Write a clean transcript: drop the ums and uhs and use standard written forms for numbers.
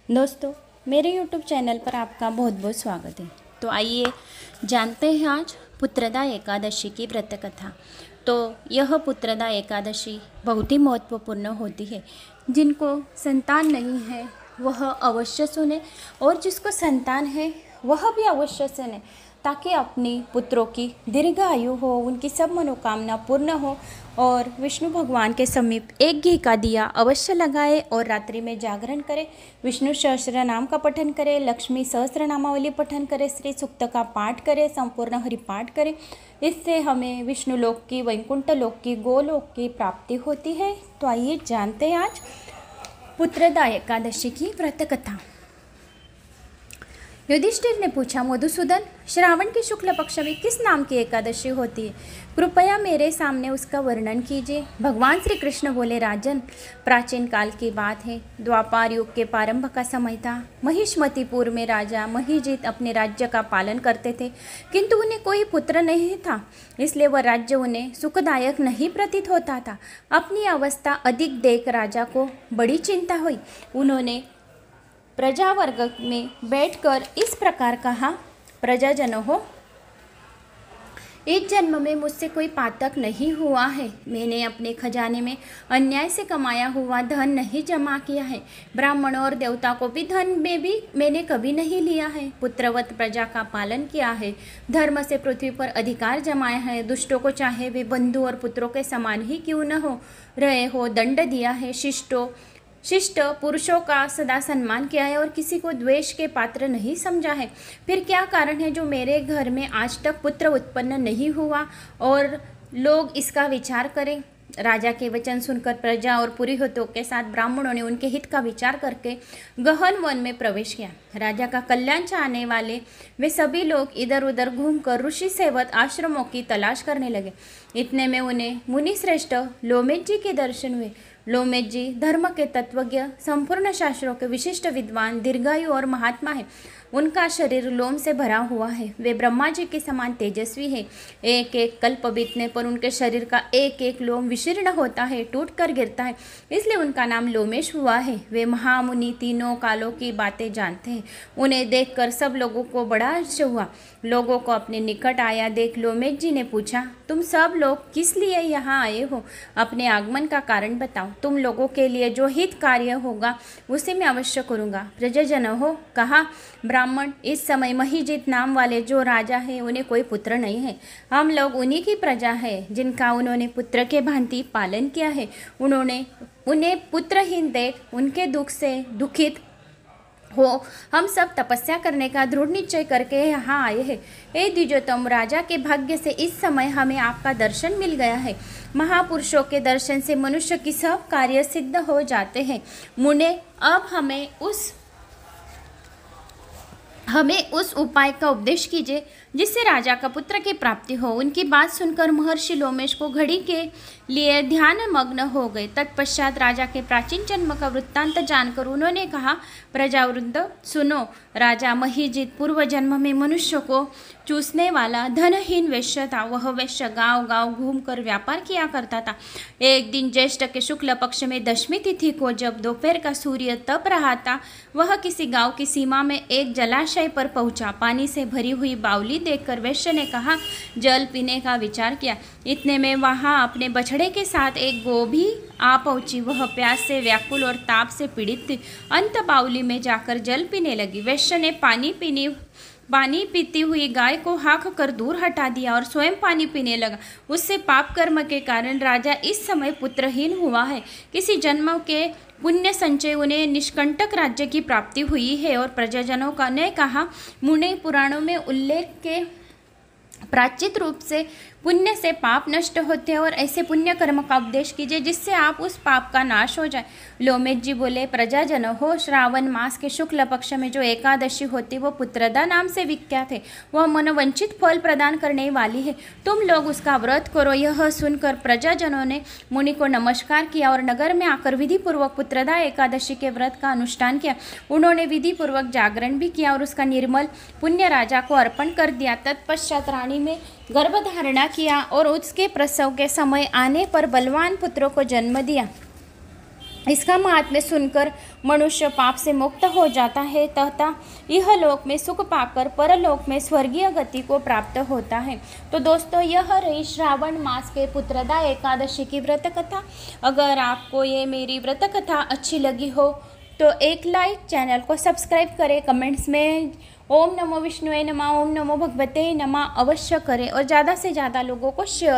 दोस्तों, मेरे YouTube channel पर आपका बहुत बहुत स्वागत है। तो आइए जानते हैं आज पुत्रदा एकादशी की व्रत कथा। तो यह पुत्रदा एकादशी बहुत ही महत्वपूर्ण होती है। जिनको संतान नहीं है वह अवश्य सुने, और जिसको संतान है वह भी अवश्य सुने, ताकि अपनी पुत्रों की दीर्घ आयु हो, उनकी सब मनोकामना पूर्ण हो। और विष्णु भगवान के समीप एक घी का दिया अवश्य लगाए और रात्रि में जागरण करें, विष्णु सहस्त्र नाम का पठन करें, लक्ष्मी सहस्त्र नामावली पठन करें, श्री सूक्त का पाठ करें, संपूर्ण हरि पाठ करें। इससे हमें विष्णु लोक की, वैकुंठ लोक की, गोलोक की प्राप्ति होती है। तो आइए जानते हैं आज पुत्रदा एकादशी की व्रत कथा। युधिष्ठिर ने पूछा, मधुसूदन, श्रावण के शुक्ल पक्ष में किस नाम की एकादशी होती है? कृपया मेरे सामने उसका वर्णन कीजिए। भगवान श्री कृष्ण बोले, राजन, प्राचीन काल की बात है। द्वापार युग के प्रारंभ का समय था। महिष्मतिपुर में राजा महिजीत अपने राज्य का पालन करते थे, किंतु उन्हें कोई पुत्र नहीं था, इसलिए वह राज्य उन्हें सुखदायक नहीं प्रतीत होता था। अपनी अवस्था अधिक देख राजा को बड़ी चिंता हुई। उन्होंने प्रजावर्ग में बैठकर इस प्रकार कहा, प्रजाजनों हो, इस जन्म में मुझसे कोई पातक नहीं हुआ है। मैंने अपने खजाने में अन्याय से कमाया हुआ धन नहीं जमा किया है। ब्राह्मणों और देवता को भी धन में भी मैंने कभी नहीं लिया है। पुत्रवत प्रजा का पालन किया है। धर्म से पृथ्वी पर अधिकार जमाया है। दुष्टों को चाहे वे बंधु और पुत्रों के समान ही क्यों न हो रहे हो दंड दिया है। शिष्ट पुरुषों का सदा सम्मान किया है और किसी को द्वेष के पात्र नहीं समझा है। फिर क्या कारण है जो मेरे घर में आज तक पुत्र उत्पन्न नहीं हुआ और लोग इसका विचार करें? राजा के वचन सुनकर प्रजा और पुरोहितों के साथ ब्राह्मणों ने उनके हित का विचार करके गहन वन में प्रवेश किया। राजा का कल्याण चाहने वाले वे सभी लोग इधर उधर घूमकर ऋषि सेवत आश्रमों की तलाश करने लगे। इतने में उन्हें मुनि श्रेष्ठ लोमेश जी के दर्शन हुए। लोमेश जी धर्म के तत्वज्ञ, संपूर्ण शास्त्रों के विशिष्ट विद्वान, दीर्घायु और महात्मा है। उनका शरीर लोम से भरा हुआ है। वे ब्रह्मा जी के समान तेजस्वी है। एक एक कल्प बीतने पर उनके शरीर का एक एक लोम विशीर्ण होता है, टूट कर गिरता है, इसलिए उनका नाम लोमेश हुआ है। वे महामुनि तीनों कालों की बातें जानते हैं। उन्हें देखकर सब लोगों को बड़ा आश्चर्य हुआ। लोगों को अपने निकट आया देख लोमेश जी ने पूछा, तुम सब लोग किस लिए यहाँ आए हो? अपने आगमन का कारण बताओ। तुम लोगों के लिए जो हित कार्य होगा उसे मैं अवश्य करूँगा। प्रजाजन हो, कहा ब्राह्मण, इस समय महिजीत नाम वाले जो राजा है उन्हें कोई पुत्र नहीं है। हम लोग उन्हीं की प्रजा है जिनका उन्होंने पुत्र के भांति पालन किया है। उन्हें पुत्रहीन देख उनके दुख से दुखित हो हम सब तपस्या करने का दृढ़ निश्चय करके यहाँ आए हैं। हे द्विजोत्तम, राजा के भाग्य से इस समय हमें आपका दर्शन मिल गया है। महापुरुषों के दर्शन से मनुष्य की सब कार्य सिद्ध हो जाते हैं। मुने, अब हमें उस उपाय का उपदेश कीजिए जिससे राजा का पुत्र की प्राप्ति हो। उनकी बात सुनकर महर्षि लोमेश को घड़ी के लिए ध्यान मग्न हो गए। तत्पश्चात राजा के प्राचीन जन्म का वृत्तांत जानकर उन्होंने कहा, प्रजावृंद सुनो, राजा महिजीत पूर्व जन्म में मनुष्य को चूसने वाला धनहीन वैश्य था। वह वैश्य गांव गांव घूमकर व्यापार किया करता था। एक दिन ज्येष्ठ के शुक्ल पक्ष में दशमी तिथि को जब दोपहर का सूर्य तप रहा था, वह किसी गांव की सीमा में एक जलाशय पर पहुंचा। पानी से भरी हुई बावली देखकर वैश्य ने कहा, जल पीने का विचार किया। इतने में वहां अपने बछड़े के साथ एक गौ भी आ पहुंची। वह प्यास से व्याकुल और ताप से पीड़ित थी। अंत बावली में जाकर जल पीने लगी। वैश्य ने पानी पीती हुई गाय को हाँक कर दूर हटा दिया और स्वयं पानी पीने लगा। उससे पाप कर्म के कारण राजा इस समय पुत्रहीन हुआ है। किसी जन्म के पुण्य संचय उन्हें निष्कंटक राज्य की प्राप्ति हुई है। और प्रजाजनों का ने कहा, मुनि पुराणों में उल्लेख के प्राचित रूप से पुण्य से पाप नष्ट होते हैं और ऐसे पुण्य कर्म का उपदेश कीजिए जिससे आप उस पाप का नाश हो जाए। लोमेश जी बोले, प्रजाजन हो, श्रावण मास के शुक्ल पक्ष में जो एकादशी होती वो पुत्रदा नाम से विख्यात है। वह मनोवंचित फल प्रदान करने वाली है। तुम लोग उसका व्रत करो। यह सुनकर प्रजाजनों ने मुनि को नमस्कार किया और नगर में आकर विधि पूर्वक पुत्रदा एकादशी के व्रत का अनुष्ठान किया। उन्होंने विधि पूर्वक जागरण भी किया और उसका निर्मल पुण्य राजा को अर्पण कर दिया। तत्पश्चात रानी में गर्भधारणा किया और उसके प्रसव के समय आने पर बलवान पुत्रों को जन्म दिया। इसका महात्म्य सुनकर मनुष्य पाप से मुक्त हो जाता है तथा यह लोक में सुख पाकर परलोक में स्वर्गीय गति को प्राप्त होता है। तो दोस्तों, यह रही श्रावण मास के पुत्रदा एकादशी की व्रत कथा। अगर आपको ये मेरी व्रत कथा अच्छी लगी हो तो एक लाइक, चैनल को सब्सक्राइब करें, कमेंट्स में ओम नमो विष्णुवे नमः, ओम नमो भगवते नमः अवश्य करें और ज़्यादा से ज़्यादा लोगों को शेयर